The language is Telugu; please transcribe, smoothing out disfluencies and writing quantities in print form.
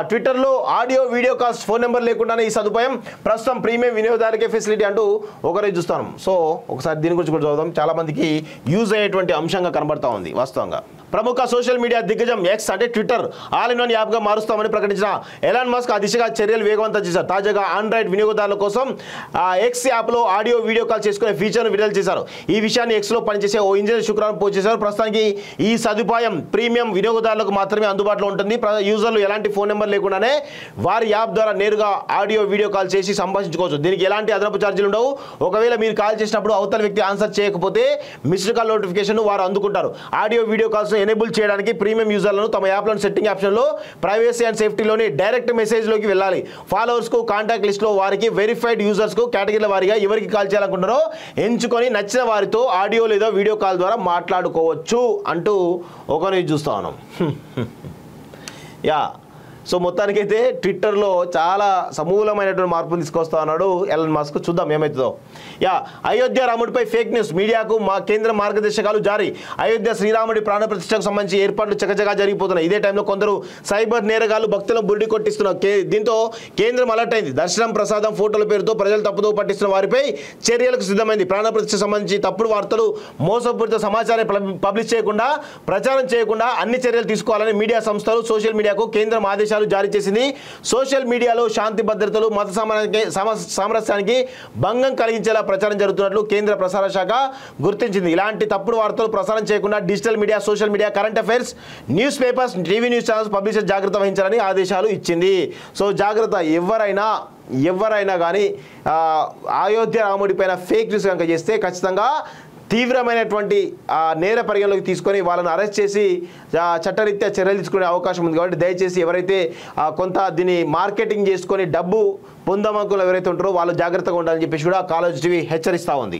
ట్విట్టర్లో audio video calls phone number లేకుండానే ఈ సదుపాయం ప్రస్తుతం ప్రీమియం వినియోగదారులకే ఫెసిలిటీ అంటూ ఒకరోజు చూస్తాం. సో ఒకసారి దీని గురించి కూడా చూద్దాం. చాలా మందికి యూజ్ అయ్యేటువంటి అంశంగా కనబడతా ఉంది వాస్తవంగా. ప్రముఖ సోషల్ మీడియా దిగ్గజం ఎక్స్ అంటే ట్విట్టర్ ఆల్ ఇన్ వన్ యాప్గా మారుస్తామని ప్రకటించిన ఎలాన్ మస్క్ ఆ దిశగా చర్యలు వేగవంతం చేశారు. తాజాగా ఆండ్రాయిడ్ వినియోగదారుల కోసం ఎక్స్ యాప్లో ఆడియో వీడియో కాల్ చేసుకునే ఫీచర్ను విడుదల చేశారు. ఈ విషయాన్ని ఎక్స్లో పనిచేసే ఓ ఇంజనీర్ శుక్రవారం పోస్ట్ చేశారు. ప్రస్తుతానికి ఈ సదుపాయం ప్రీమియం వినియోగదారులకు మాత్రమే అందుబాటులో ఉంటుంది. యూజర్లు ఎలాంటి ఫోన్ నెంబర్ లేకుండానే వారి యాప్ ద్వారా నేరుగా ఆడియో వీడియో కాల్ చేసి సంభాషించుకోవచ్చు. దీనికి ఎలాంటి అదనపు ఛార్జీలు ఉండవు. ఒకవేళ మీరు కాల్ చేసినప్పుడు అవతల వ్యక్తి ఆన్సర్ చేయకపోతే మిస్డ్ కాల్ నోటిఫికేషన్ వారు అందుకుంటారు. ఆడియో వీడియో కాల్స్ ఎనేబుల్ చేయడానికి ప్రీమియం యూజర్లను తమ యాప్లోని సెట్టింగ్ ఆప్షన్లో ప్రైవసీ అండ్ సేఫ్టీలోని డైరెక్ట్ మెసేజ్లోకి వెళ్ళాలి. ఫాలోవర్స్కు కాంటాక్ట్ లిస్ట్లో వారికి వెరిఫైడ్ యూజర్స్కు కేటగిరీల వారీగా ఎవరికి కాల్ చేయాలనుకుంటారో ఎంచుకొని నచ్చిన వారితో ఆడియో లేదా వీడియో కాల్ ద్వారా మాట్లాడుకోవచ్చు అంటూ ఒకరిని చూస్తా ఉన్నాం. యా సో మొత్తానికైతే ట్విట్టర్లో చాలా సమూలమైనటువంటి మార్పులు తీసుకొస్తా ఉన్నాడు ఎలన్ మస్క్. చూద్దాం ఏమవుతుందో. అయోధ్య రాముడిపై ఫేక్ న్యూస్ మీడియాకు కేంద్ర మార్గదర్శకాలు జారీ. అయోధ్య శ్రీరాముడి ప్రాణ ప్రతిష్టకు సంబంధించి ఏర్పాట్లు చకచకా జరిగిపోతున్నాయి. ఇదే టైంలో కొందరు సైబర్ నేరగాళ్లు భక్తులను బురిడి కొట్టిస్తున్నారు. దీంతో కేంద్రం అలర్ట్ అయింది. దర్శనం ప్రసాదం ఫోటోల పేరుతో ప్రజలు తప్పుదో పట్టిస్తున్న వారిపై చర్యలకు సిద్ధమైంది. ప్రాణ ప్రతిష్టకు సంబంధించి తప్పుడు వార్తలు మోసపూరిత సమాచారం పబ్లిష్ చేయకుండా ప్రచారం చేయకుండా అన్ని చర్యలు తీసుకోవాలని మీడియా సంస్థలు సోషల్ మీడియాకు కేంద్రం ఆదేశాలు జారీ చేసింది. సోషల్ మీడియాలో శాంతి భద్రతలు మత సామరస్యానికి భంగం కలిగించేలా ప్రచారం జరుగుతున్నట్లు కేంద్ర ప్రసార శాఖ గుర్తించింది. ఇలాంటి తప్పుడు వార్తలు ప్రసారం చేయకుండా digital media social media current affairs news papers TV news channels publisher జాగ్రత్త వహించాలని ఆదేశాలు ఇచ్చింది. సో జాగ్రత్త, ఎవరైనా కానీ అయోధ్య రాముడి పైన ఫేక్ న్యూస్ కనుక చేస్తే ఖచ్చితంగా తీవ్రమైనటువంటి నేర పరిగణలోకి తీసుకొని వాళ్ళని అరెస్ట్ చేసి చట్టరీత్యా చర్యలు తీసుకునే అవకాశం ఉంది. కాబట్టి దయచేసి ఎవరైతే కొంత దీన్ని మార్కెటింగ్ చేసుకొని డబ్బు పొందమనుకులు ఎవరైతే ఉంటారో వాళ్ళు జాగ్రత్తగా ఉండాలని చెప్పేసి కూడా కాలేజ్ టీవీ హెచ్చరిస్తూ ఉంది.